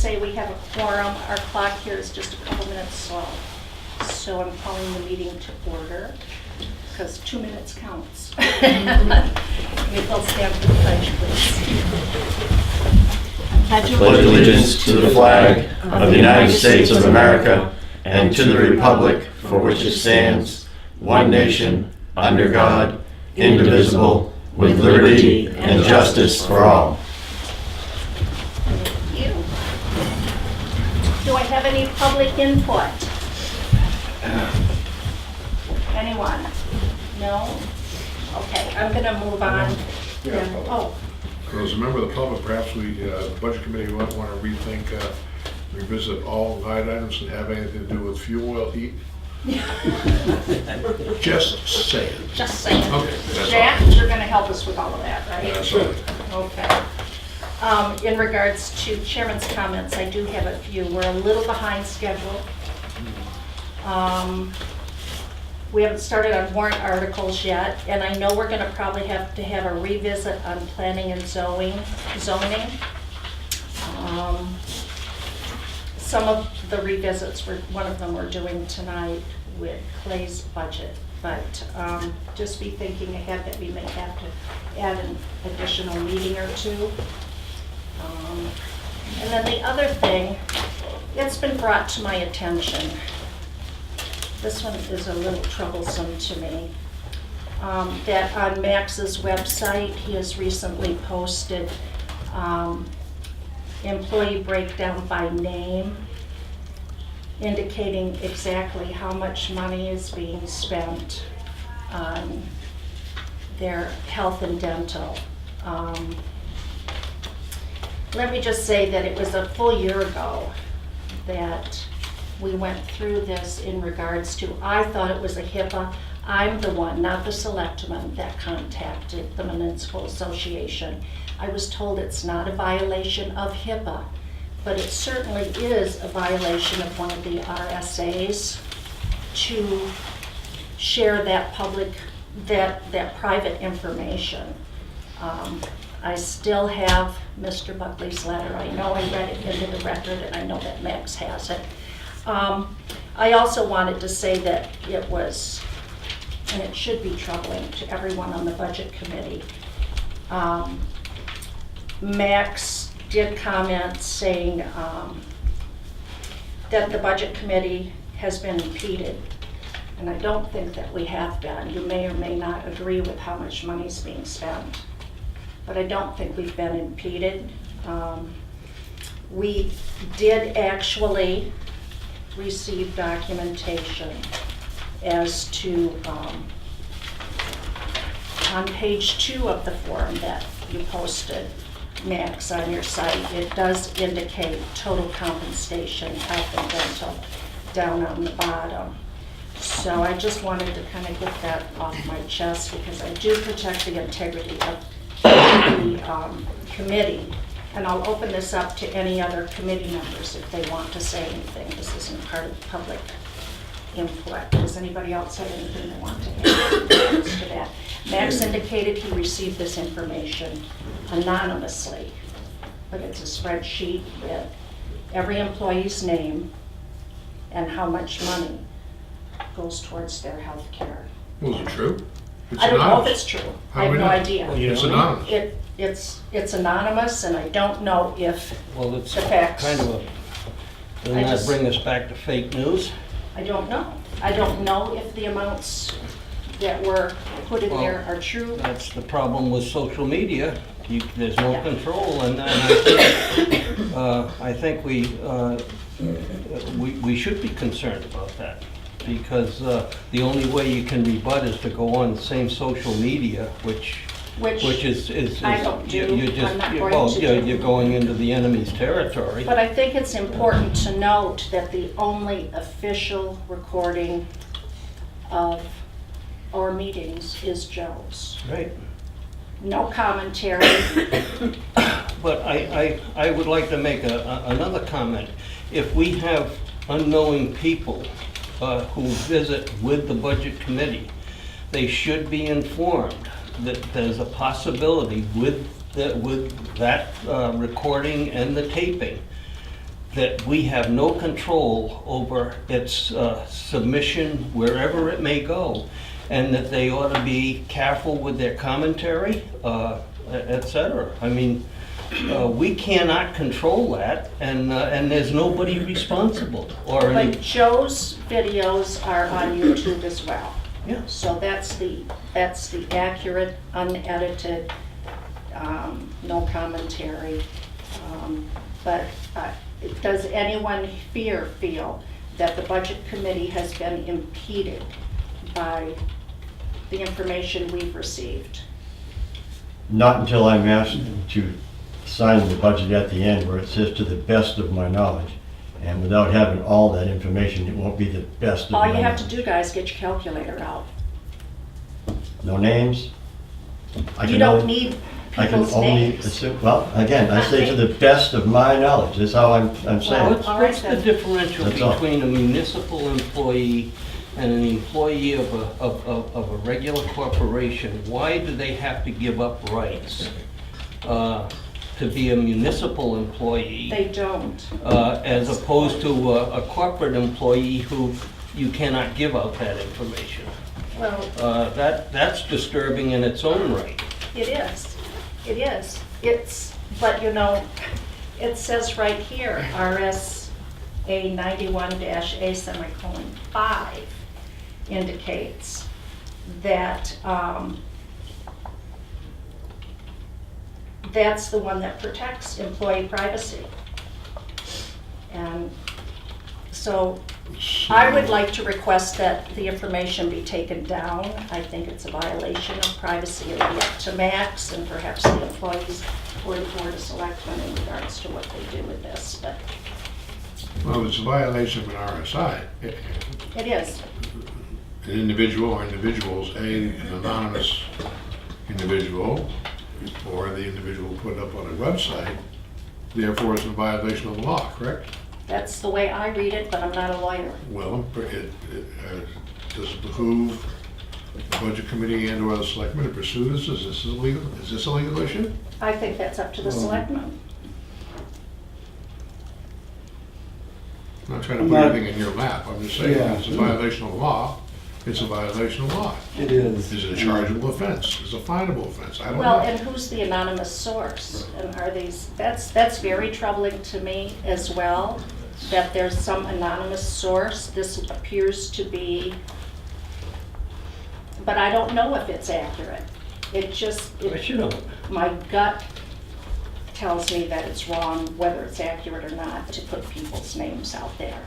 say we have a quorum. Our clock here is just a couple minutes slow. So I'm calling the meeting to order because 2 minutes counts. If they'll stand for the pledge, please. Pledge allegiance to the flag of the United States of America and to the republic for which it stands, one nation, under God, indivisible, with liberty and justice for all. Thank you. Do I have any public input? Anyone? No? Okay, I'm going to move on. Yeah. Oh, As a member of the public, perhaps the Budget Committee might want to rethink, revisit all line items that have anything to do with fuel oil, heat. Just saying. just saying. Okay, that's Jack, all. you're going to help us with all of that, right? That's all. Okay. In regards to chairman's comments, I do have a few. We're a little behind schedule. We haven't started on warrant articles yet, and I know we're gonna probably have to have a revisit on planning and zoning. Some of the revisits, one of them we're doing tonight with Clay's budget, but just be thinking ahead that we may have to add an additional meeting or two. And then the other thing, it's been brought to my attention. This one is a little troublesome to me. That on Max's website, he has recently posted employee breakdown by name, indicating exactly how much money is being spent on their health and dental. Let me just say that it was a full year ago that we went through this in regards to, I thought it was a HIPAA. I'm the one, not the selectman, that contacted the Municipal Association. I was told it's not a violation of HIPAA, but it certainly is a violation of one of the RSAs to share that public, that private information. I still have Mr. Buckley's letter. I know I read it into the record, and I know that Max has it. I also wanted to say that it was, and it should be troubling to everyone on the Budget Committee. Max did comment saying that the Budget Committee has been impeded, and I don't think that we have been. You may or may not agree with how much money is being spent, but I don't think we've been impeded. We did actually receive documentation as to, on page 2 of the form that you posted, Max, on your site, it does indicate total compensation, health and dental, down on the bottom. So I just wanted to kind of get that off my chest because I do protect the integrity of the committee. And I'll open this up to any other committee members if they want to say anything. This isn't part of public input. Does anybody else have anything they want to add to that? Max indicated he received this information anonymously, but it's a spreadsheet with every employee's name and how much money goes towards their health care. Was it true? It's I don't know if anonymous. it's true. How I have do we no know? idea. It's anonymous. It's anonymous, and I don't know if Well, it's the facts. kind of a, doesn't I that just- bring us back to fake news? I don't know. I don't know if the amounts that were put in there are true. That's the problem with social media. There's no Yeah. control, and I think we should be concerned about that. Because the only way you can rebut is to go on the same social media, which is I don't do. you're just, I'm not going well, to do. you're going into the enemy's territory. But I think it's important to note that the only official recording of our meetings is Joe's. Right. No commentary. But I would like to make another comment. If we have unknowing people who visit with the Budget Committee, they should be informed that there's a possibility with that recording and the taping that we have no control over its submission wherever it may go, and that they ought to be careful with their commentary, et cetera. I mean, we cannot control that, and there's nobody responsible or any. But Joe's videos are on YouTube as well. Yeah. So that's the accurate, unedited, no commentary. But does anyone feel that the Budget Committee has been impeded by the information we've received? Not until I'm asked to sign the budget at the end where it says to the best of my knowledge. And without having all that information, it won't be the best of my All knowledge. you have to do, guys, get your calculator out. No names? You don't need I can people's only names. assume, well, again, I say to the best of my knowledge, that's how I'm Well, saying. all right What's the then. differential That's all. between a municipal employee and an employee of a regular corporation? Why do they have to give up rights to be a municipal employee They don't. as opposed to a corporate employee who you cannot give out that information? Well, That's disturbing in its own right. it is. It is. But you know, it says right here, RSA 91-A:5 indicates that that's the one that protects employee privacy. And so I would like to request that the information be taken down. I think it's a violation of privacy. It'll be up to Max and perhaps the employees or the Board of Selectmen in regards to what they do with this, but Well, it's a violation of an RSI. it is. An individual or individuals, an anonymous individual, or the individual put it up on a website, therefore it's a violation of the law, correct? That's the way I read it, but I'm not a lawyer. Well, does it behoove the Budget Committee and or the Selectmen to pursue this? Is this illegal? Is this a legal issue? I think that's up to the Selectmen. I'm not trying to put anything in your lap. I'm just saying, it's a violation of law. It's a violation of law. It is. Is it a chargeable offense? Is it a finable offense? I don't Well, know. and who's the anonymous source? And are these, that's very troubling to me as well, that there's some anonymous source. This appears to be, but I don't know if it's accurate. It just, But you know, my gut tells me that it's wrong, whether it's accurate or not, to put people's names out there.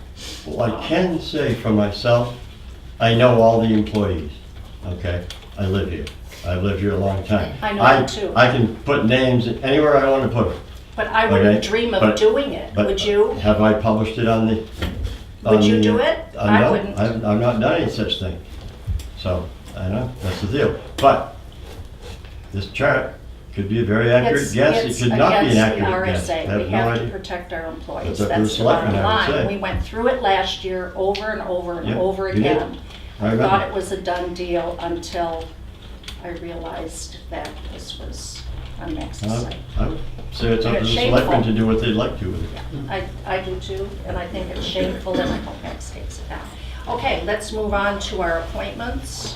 Well, I can say for myself, I know all the employees, okay? I live here. I've lived here a long time. I know that too. I can put names anywhere I want to put them. But I wouldn't Okay, dream of but- doing it, But would you? Have I published it on the? Would you do it? I No, wouldn't. I've not done any such thing. So, I know, that's the deal. But this chart could be a very accurate guess. It could not be an accurate guess. I It's against the have RSA. We no have to idea. protect our employees. That's up to the That's the bottom selectmen, I would line. say. We went through it last year over and over and Yeah, over you did. again. I I thought remember. it was a done deal until I realized that this was on Max's site. I would say it's up to the It's selectmen shameful. to do what they'd like to with it. I do too, and I think it's shameful, and I hope Max takes it down. Okay, let's move on to our appointments.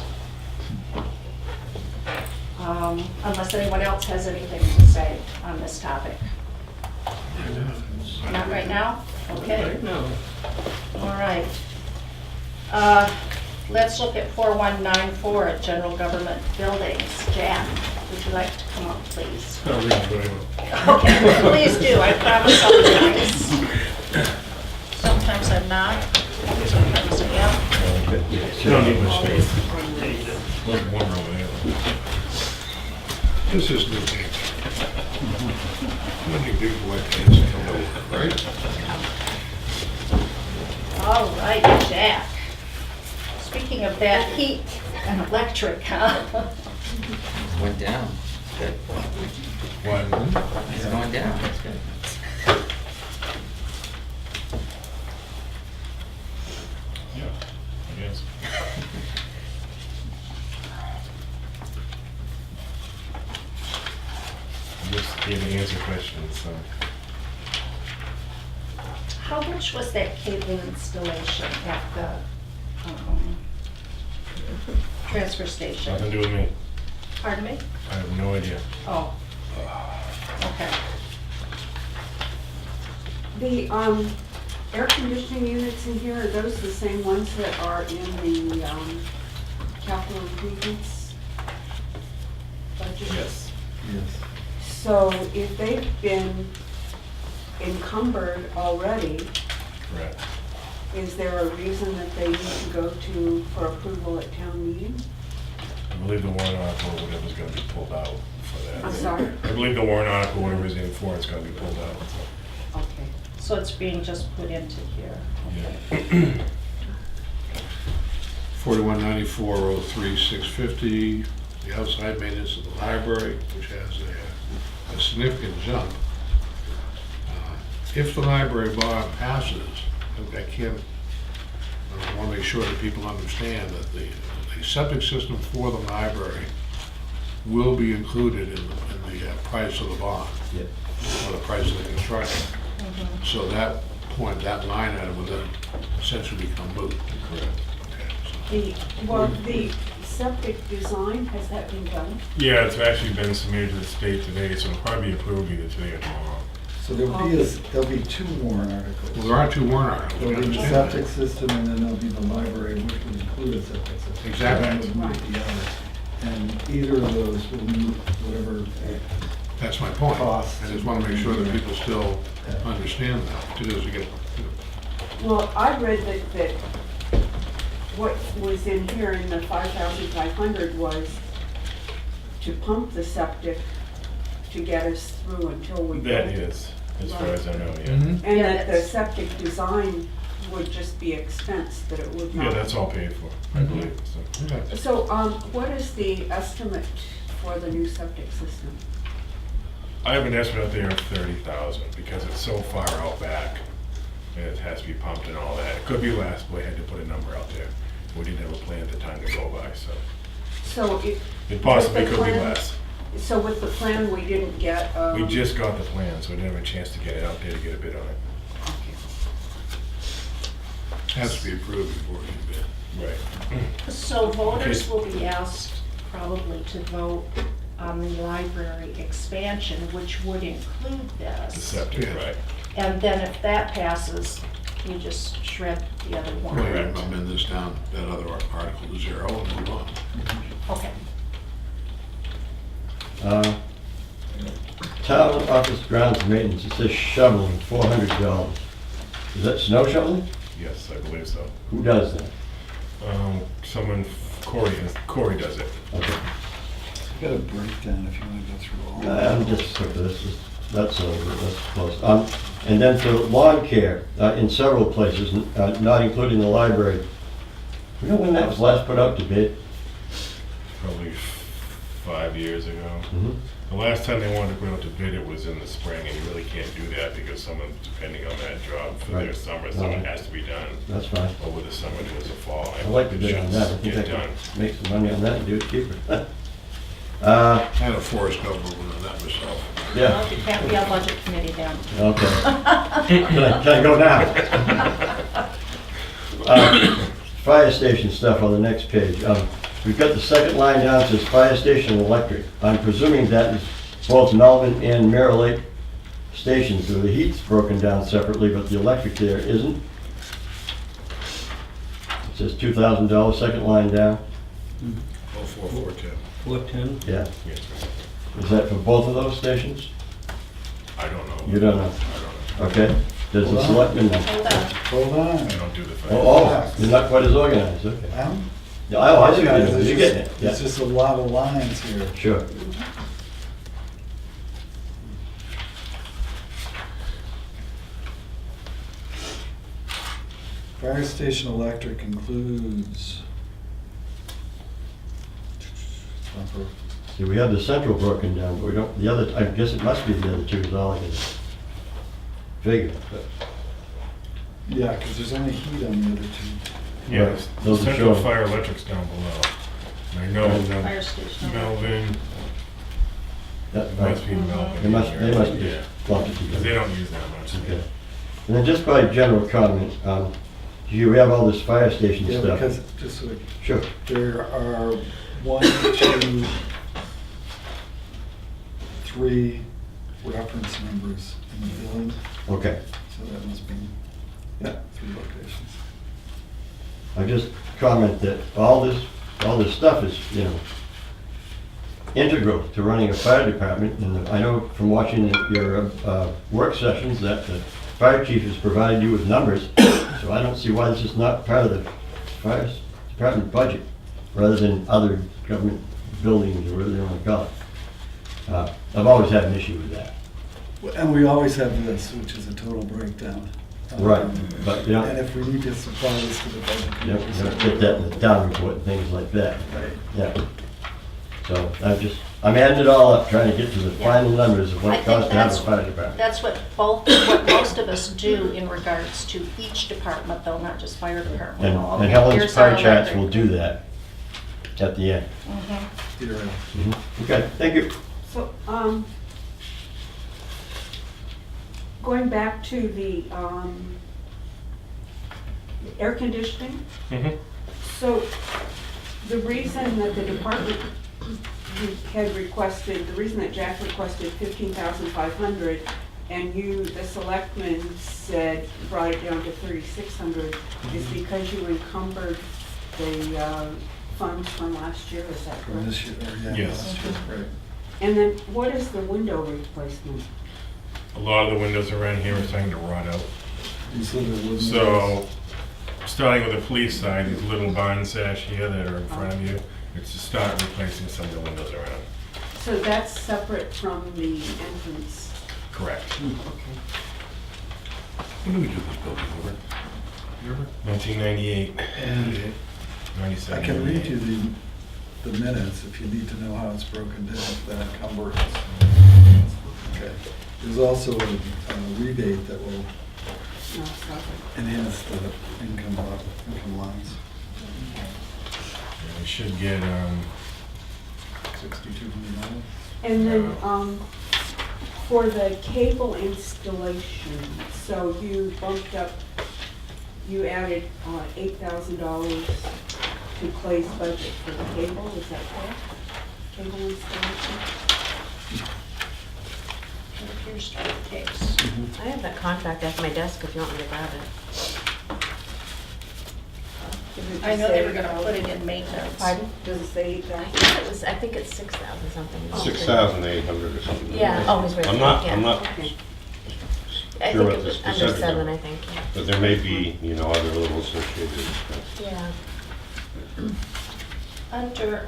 Unless anyone else has anything to say on this topic. Not right now? Okay, right now, all right. Let's look at 4194 at General Government Buildings. Jack, would you like to come up, please? Okay, please do, I promise I'll be nice. Sometimes I'm not, sometimes I am. You don't need much space. This is New Hampshire. Many people like to come over, right? All right, Jack. Speaking of that, heat and electric, huh? Went down. Good. One. It's going down. That's good. Just here to answer questions, so. how much was that cable installation at the transfer station? Nothing to do with me. Pardon me? I have no idea. Oh. Okay. The air conditioning units in here, are those the same ones that are in the capital improvements budget? Yes. So if they've been encumbered already, Correct. is there a reason that they need to go to for approval at town meeting? I believe the warrant article, whatever's gonna be pulled out for that. I'm sorry? I believe the warrant article, whatever's in for, it's gonna be pulled out. Okay. So it's being just put into here. Yeah. 4194-03-650, the outside maintenance of the library, which has a significant jump. If the library bond passes, I want to make sure that people understand that the septic system for the library will be included in the price of the bond, or the price of the construction. So that point, that line item will then essentially become moot. Correct. The septic design, has that been done? Yeah, it's actually been submitted to the state today, so it'll probably be approved either today or tomorrow. So there'll be two warrant articles. Well, there are two warrant articles. There'll we be the understand septic that. system, and then there'll be the library, which would include a septic system. Exactly. One would meet the other. And either of those will meet whatever, That's my point. Costs. I just want to make sure that people still understand that, particularly as we get, Well, I read that what was in here in the 5,500 was to pump the septic to get us through until we built That it. is, as far as I know, yeah. Mhm. And Yeah, that the that's- septic design would just be expense, that it would not. Yeah, that's all paid for, I believe, so. Okay. So, what is the estimate for the new septic system? I have an estimate out there of 30,000 because it's so far out back and it has to be pumped and all that. It could be less, but we had to put a number out there. We didn't have a plan at the time to go by, so So it. it possibly with the could be plan- less. So with the plan, we didn't get, We just got the plan, so we didn't have a chance to get it out there to get a bid on it. Has to be approved before we can bid. Right. So voters Okay. will be asked probably to vote on the library expansion, which would include The this. septic, Yeah. right. And then if that passes, you just shred the other one. Well, you Correct. amend this down, that other article to 0 and move on. Okay. Town office grounds maintenance, it says shoveling, $400. Is that snow shoveling? Yes, I believe so. Who does that? Corey does it. Okay. got a breakdown if you want to go through all. I'm just, that's over, that's close. And then for lawn care, in several places, not including the library. You know when that was last put out to bid? Probably 5 years ago. Mhm. The last time they wanted to put out to bid, it was in the spring, and you really can't do that because someone's depending on that job for their Right. summer, so it has to be done That's fine. over the summer towards the fall. I like to It bid on should that. I think I Get done. can make some money on that and do it cheaper. I had a Forrest Gump movement on that myself. Yeah, Well, you can't be on budget committee then. okay. Can I go now? Fire station stuff on the next page. We've got the second line down, it says fire station electric. I'm presuming that is both Melvin and Mirror Lake stations, so the heat's broken down separately, but the electric there isn't. It says $2,000, second line down. 04410. 410? Yeah. Yes, sir. Is that for both of those stations? I don't know. You don't know? I don't know. Okay. Does the Hold on. selectman know? Hold on. Hold on. I don't do the fire. Oh, you're not quite as organized, okay. Yeah, oh, I see what you're doing. You're getting it, There's yeah. just a lot of lines here. Sure. Fire station electric includes. See, we have the central broken down, but we don't, the other, I guess it must be the other two is all I can figure. but- Yeah, because there's only heat on the other two. Yes, Right. Those are central showing. fire electric's down below. And I know Fire station. Melvin, That, must be Melvin. They must be Yeah, lumped because they together. don't use that much. Okay. And then just by general comment, you have all this fire station Yeah, stuff. because, just so, Sure. there are 1, 2, 3 reference numbers in the billing, Okay. so that must be, Yeah. 3 locations. I just comment that all this stuff is, integral to running a fire department. And I know from watching your work sessions that the fire chief has provided you with numbers, so I don't see why this is not part of the fire department budget, rather than other government buildings or whatever they want to call it. I've always had an issue with that. And we always have this, which is a total breakdown. Right, but, And if we need to supply this to the budget you committee. get that in the town report and things like that. Right. Yeah. So I'm adding it all up, trying to get to the final numbers of what I it think costs to have a that's, fire department. that's what most of us do in regards to each department, though, not just fire department. And Well, and Helen's here's pie our charts electric. will do that at the end. Mhm. You're right. Okay, thank you. So, going back to the, air conditioning, so the reason that the department had requested, the reason that Jack requested 15,500 and you, the selectmen, said, brought it down to 3,600 is because you encumbered the funds from last year, is that From correct? this year, or yeah, Yes. last year, right. And then what is the window replacement? A lot of the windows around here are starting to rot out. These little wooden So, starting with the police side, these little barn sash here that are in front of you, it's to start replacing some of the windows around. So that's separate from the entrance. Correct. When did we do this building, Robert? You remember? 1998, And 97. I can read you the minutes if you need to know how it's broken down, that encumbrance. Okay. There's also a rebate that will No, it's not. enhance the income lines, We should get, $6,200. And then, for the cable installation, so you bumped up, you added, $8,000 to Clay's budget for the cable, is that correct? Cable installation? It appears to be the case. I have that contract at my desk if you want me to grab it. Does it I know just they say were gonna 8,000? put it in maintenance. Pardon? Does it say I 8,000? think it was, I think it's 6,000 something. 6,800 or something. Yeah, oh, he's right. I'm not, yeah. I'm not Okay. I sure think what it the was under specific 7, number. I think. but there may be, other little associated expenses. Yeah. Under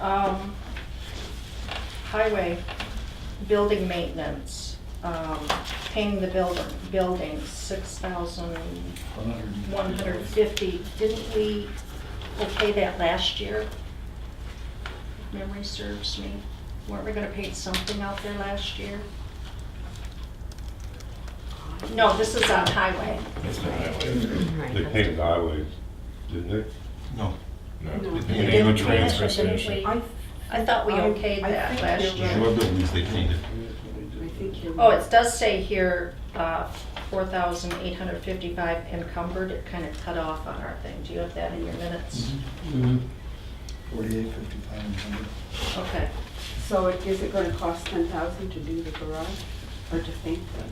highway building maintenance, painting the buildings, 6,150. Didn't we okay that last year? If memory serves me. Weren't we gonna paint something out there last year? No, this is on highway. that's not that way. Right, They that's painted it. the highways, didn't they? No. No. We Didn't need a we transfer paint it, didn't station. we? I thought we okayed I that think last you're year. right. Your buildings they painted. I think you're Oh, right. it does say here, 4,855 encumbered. It kind of cut off on our thing. Do you have that in your minutes? 48, 55, Okay. So is it gonna cost 10,000 to do the garage, or to paint it?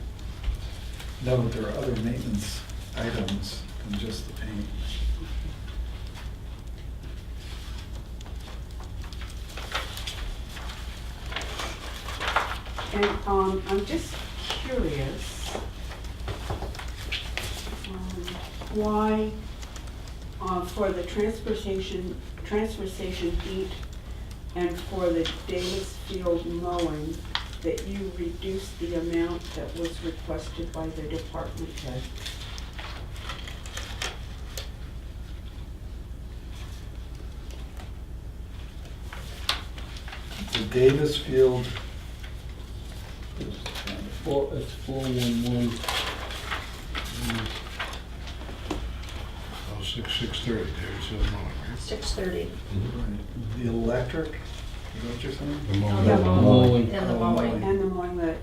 No, but there are other maintenance items than just the paint. And, I'm just curious, why, for the transfer station heat and for the Davis Field mowing, that you reduced the amount that was requested by the department head? The Davis Field. It's 411. Oh, 6:30, David said no, right? 6:30. The electric, is that what you're saying? The Yeah, moment. Mowing. And the mowing. And the mowing, the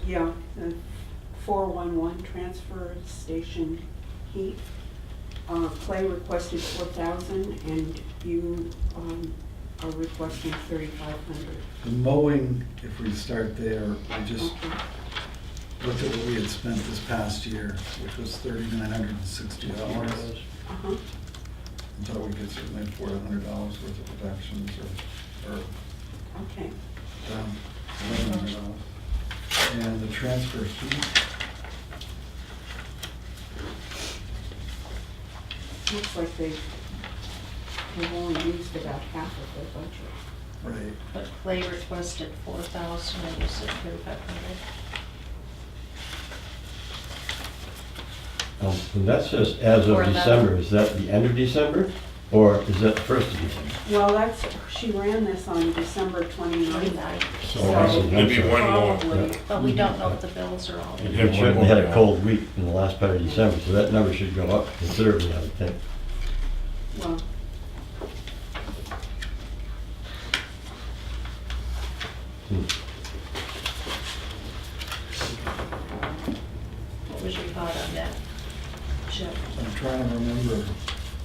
411 transfer station heat. Clay requested 4,000 and you are requesting 3,500. The mowing, if we start there, we just Okay. looked at what we had spent this past year, which was $3,960. Uh-huh. And thought we could certainly afford $100 worth of reductions or Okay. down $1,100. And the transfer heat, Looks like they've only used about half of their budget. right, But Clay requested 4,000 and you said 3,500. And that says as of Or that- December, is that the end of December, or is that the first of December? Well, she ran this on December 29th. 29. Oh, I see. There'd be one more. Probably, But we don't know if the bills are all in. Yeah, We one certainly more had a bill. cold week in the last part of December, so that number should go up considerably, I would think. well, What was your thought on that, Chip? I'm trying to remember.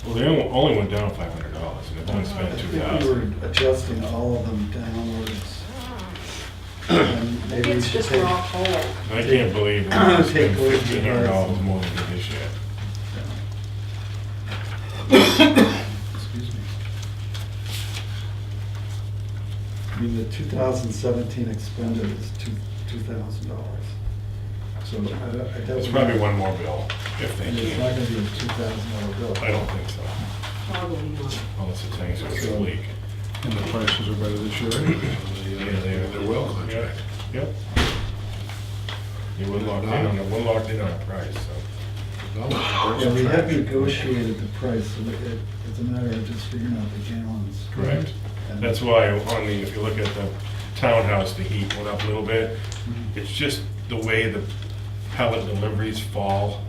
Well, they only went down $500, and they've only I spent think we 2,000. were adjusting all of them downwards. And maybe we It's should just take, we're all cold. I can't believe they Take spent away $1,500 more than they did this year. excuse me. I mean, the 2017 expended is $2,000. So I definitely. It's probably one more bill, if they And it's not can. gonna be a $2,000 bill. I don't think so, probably not. unless the tanks are really leak. And the prices are better this year anyway. Yeah, They're well contracted. Yep. You were locked in on a price, so. Yeah, we had negotiated the price, so it's a matter of just figuring out the gallons. Correct. And- That's why on the, if you look at the townhouse, the heat went up a little bit. It's just the way the pellet deliveries fall.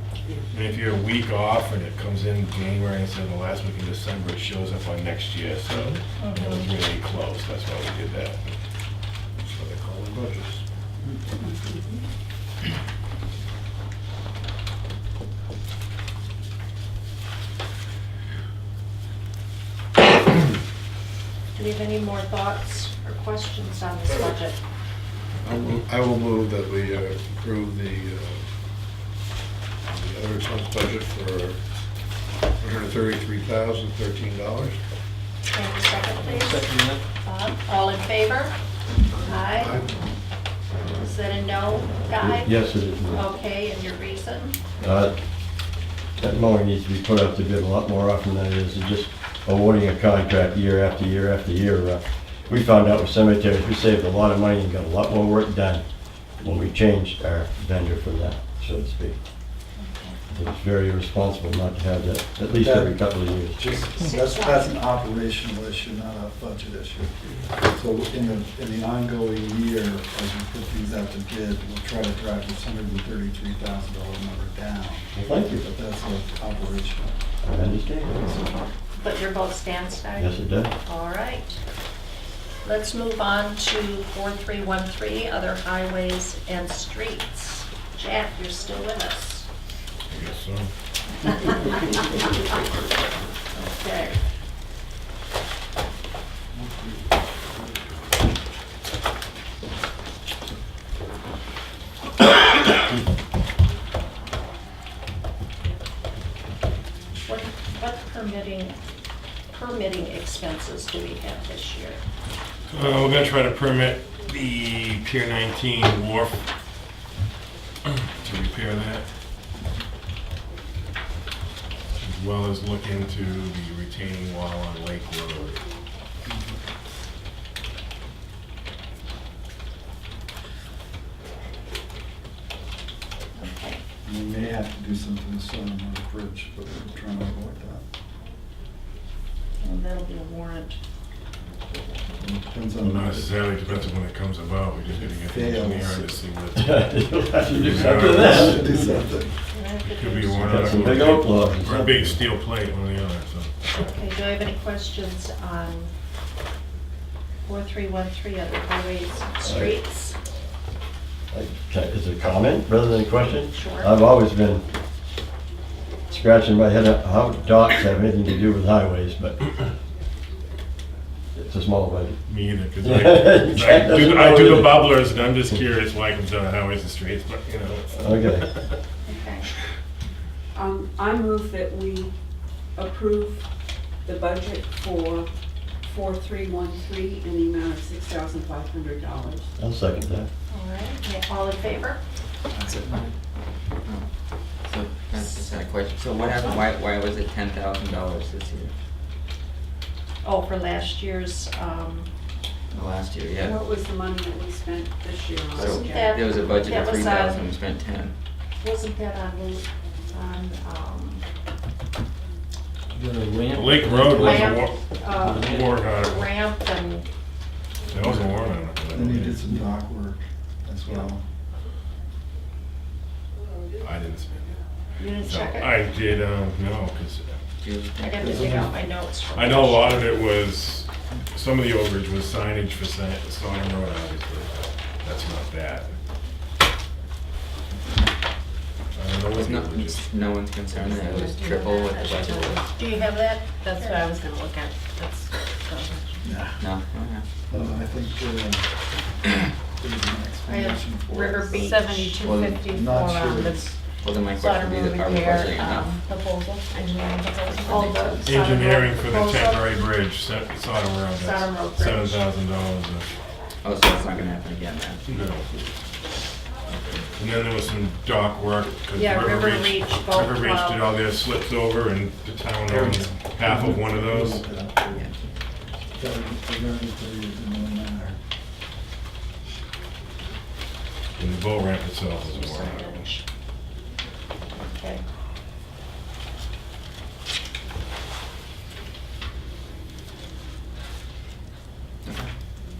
And if you're a week off and it comes in January instead of the last week in December, it shows up on next year, so it was really close, that's why we did that. That's what they call them budgets. Do we have any more thoughts or questions on this budget? I will move that we approve the other expense budget for $133,013. Can I have a second, please? Second that. Bob, all in favor? Aye. Is that a no, Guy? Yes, it is. Okay, and your reason? That mowing needs to be put up to bid a lot more often than it is, and just awarding a contract year after year after year. We found out with cemeteries, we saved a lot of money and got a lot more work done when we changed our vendor from that, so to speak. It's very irresponsible not to have that at least every couple of years. That's an operational issue, not a budget issue. So in the ongoing year, as we put these out to bid, we'll try to drive this $133,000 number down. Well, thank you. But that's operational. I understand. But your vote stands, Guy? Yes, it does. All right. Let's move on to 4313, other highways and streets. Jack, you're still with us. I guess so. Okay. What permitting expenses do we have this year? We're gonna try to permit the Pier 19 wharf to repair that. As well as look into the retaining wall on Lake Road. Okay. We may have to do something with Sonoma Bridge, but we're trying to avoid that. And that'll be a warrant. And it depends Well, on. not necessarily, depends on when it comes about, we just gotta get the Fails. engineer to see what. You'll have to do something to Have to that. do something. Could be one Got some or big oak logs. or a big steel plate, one or the other, so. Okay, do I have any questions on 4313, other highways and streets? Is it a comment rather than a question? Sure. I've always been scratching my head how docks have anything to do with highways, but it's a small budget. Me either, because Jack doesn't know I do the either. bubblers, and I'm just curious why it comes down to highways and streets, but, you know. it's- Okay. Okay. I move that we approve the budget for 4313 in the amount of $6,500. I'll second that. All right, all in favor? So, that's just a question. So what happened, why was it $10,000 this year? Oh, for last year's, Last year, yeah. What was the money that we spent this year on? So Wasn't that- there was a budget that of was, 3,000, we spent 10. wasn't that on, The ramp. Lake Road was a ramp, warrant article. ramp and, That was a warrant article. Then you did some dock work as well. I didn't spend it. you didn't So check it? I did, no, because Do you I think- got to dig out my notes from. I know a lot of it was, some of the overage was signage for Stone Road, obviously. That's not bad. I don't know what Was the no, overage is. no one's concerned that it was triple what the budget was? Do you have that? That's what I was gonna look at. That's, Nah. No? Okay. I think there's an I have explanation for it. River Beach. 7254 Not sure on the it's- Well, then my Slaughter question would be, Road are we repair, budgeting enough? proposal, engineering proposal. All the Sodom Engineering Road for the proposal? temporary bridge, Sodom Road, Sodom Road that's Bridge. $7,000. Oh, so it's not gonna happen again then? No. And then there was some dock work, because Yeah, River Reach Boat River Reach Club. did all their slips over, and the town owns half of one of those. And the boat ramp itself is a warrant article. Signage. Okay.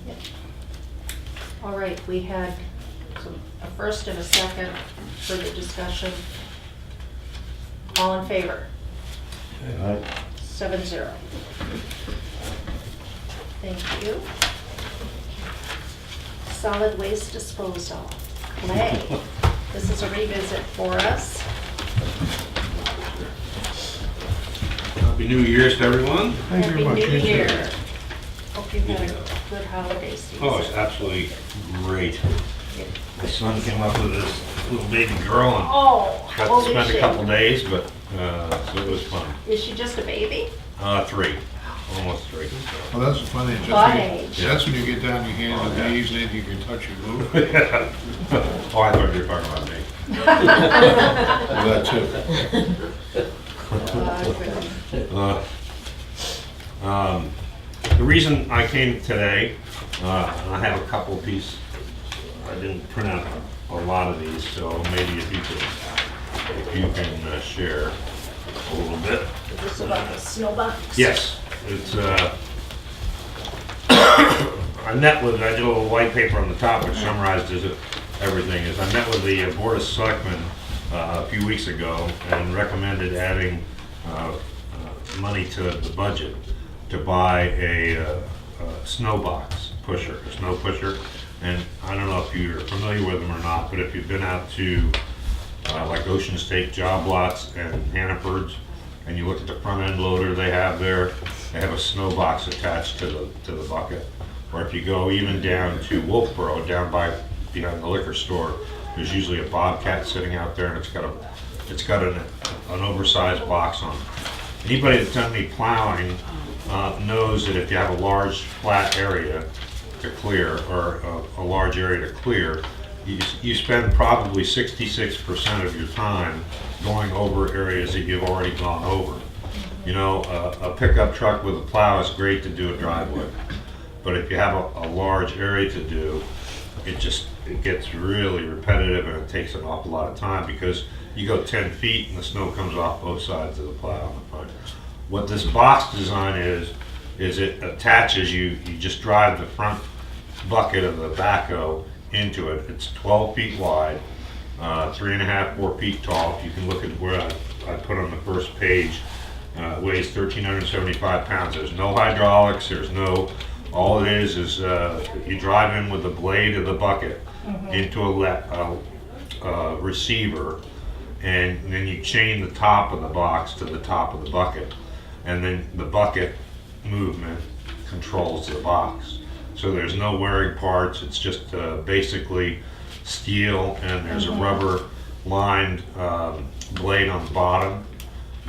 Yep. All right, we had a first and a second for the discussion. All in favor? All right. 7-0. Thank you. Solid waste disposal. Clay, this is a revisit for us. Happy New Year's to everyone. Thank you very much. Happy New You too. Year. Hope you had a good holiday season. Oh, it's absolutely great. My son came up with this little baby girl and Oh, how got old to is spend she? a couple days, but, so it was fun. Is she just a baby? 3, almost 3. Well, that's the fun age. Fun That's age. when, that's when you get down your hands Oh, and yeah. knees, and anything you can touch and move. Oh, I thought you were talking about me. Well, that too. Good. The reason I came today, I have a couple pieces, I didn't print out a lot of these, so maybe if you can share a little bit. Is this about the snow box? Yes, it's, I did a little white paper on the top which summarizes everything. I met with the Board of Selectmen a few weeks ago and recommended adding money to the budget to buy a snow box pusher, a snow pusher. And I don't know if you're familiar with them or not, but if you've been out to like Ocean State job lots and Hannaford's, and you look at the front end loader they have there, they have a snow box attached to the bucket. Or if you go even down to Wolfboro, down behind the liquor store, there's usually a Bobcat sitting out there, and it's got an oversized box on it. Anybody that's done any plowing knows that if you have a large flat area to clear, or a large area to clear, you spend probably 66% of your time going over areas that you've already gone over. You know, a pickup truck with a plow is great to do a driveway, but if you have a large area to do, it gets really repetitive, and it takes an awful lot of time because you go 10 feet and the snow comes off both sides of the plow on the front. What this box design is it attaches, you just drive the front bucket of the backhoe into it. It's 12 feet wide, 3.5, 4 feet tall. You can look at where I put on the first page. It weighs 1,375 pounds. There's no hydraulics, all it is you drive in with the blade of the bucket into a receiver, and then you chain the top of the box to the top of the bucket, and then the bucket movement controls the box. So there's no wearing parts, it's just basically steel, and there's a rubber lined blade on the bottom,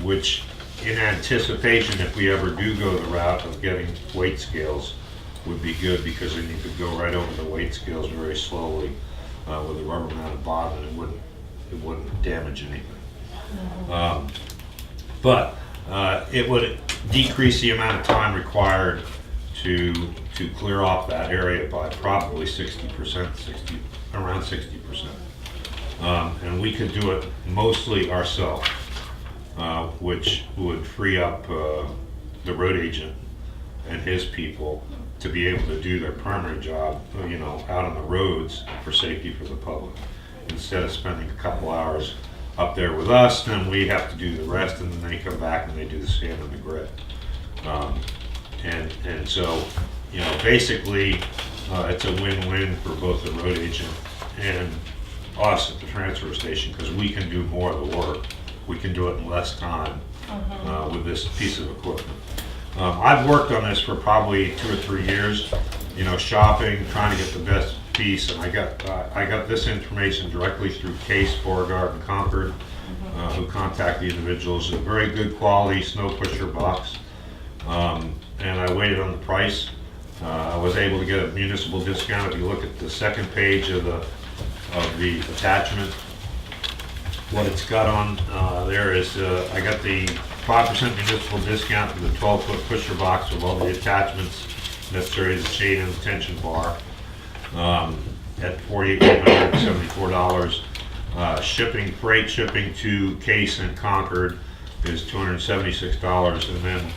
which in anticipation, if we ever do go the route of getting weight scales, would be good, because then you could go right over the weight scales very slowly with a rubber mounted bottom, and it wouldn't damage anything. But it would decrease the amount of time required to clear off that area by probably 60%, around 60%. And we could do it mostly ourselves, which would free up the road agent and his people to be able to do their primary job, out on the roads for safety for the public. Instead of spending a couple hours up there with us, then we have to do the rest, and then they come back and they do the sand on the grid. And so, basically, it's a win-win for both the road agent and us at the transfer station, because we can do more of the work. We can do it in less time with this piece of equipment. I've worked on this for probably 2 or 3 years, shopping, trying to get the best piece, and I got this information directly through Case, Beauregard, and Concord, who contact the individuals. A very good quality snow pusher box, and I waited on the price. I was able to get a municipal discount. If you look at the second page of the attachment, what it's got on there is I got the 5% municipal discount for the 12-foot pusher box with all the attachments necessary to the chain and the tension bar at $4,874. Freight shipping to Case and Concord is $276, and then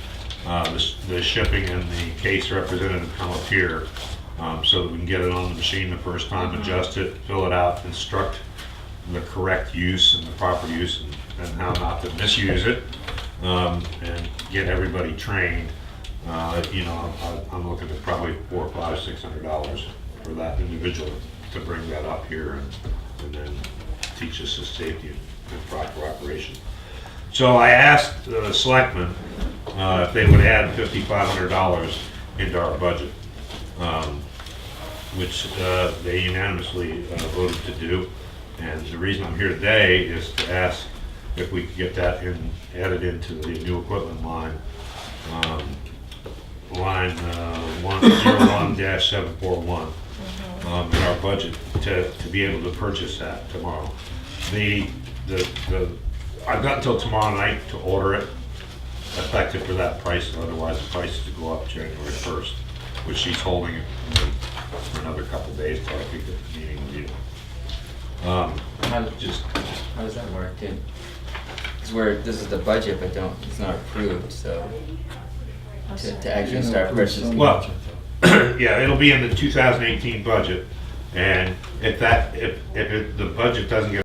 the shipping and the Case representative come up here so that we can get it on the machine the first time, adjust it, fill it out, instruct the correct use and the proper use, and how not to misuse it, and get everybody trained. I'm looking at probably $400, $500, $600 for that individual to bring that up here and then teach us the safety and proper operation. So I asked the selectmen if they would add $5,500 into our budget, which they unanimously voted to do. And the reason I'm here today is to ask if we could get that added into the new equipment line, line 101-741 in our budget to be able to purchase that tomorrow. I've got until tomorrow night to order it, effective for that price, otherwise the price is to go up January 1st, which she's holding it for another couple days till I think the meeting will be. How does that work, dude? Because this is the budget, but it's not approved, so to actually start purchasing. Well, yeah, it'll be in the 2018 budget, and if the budget doesn't get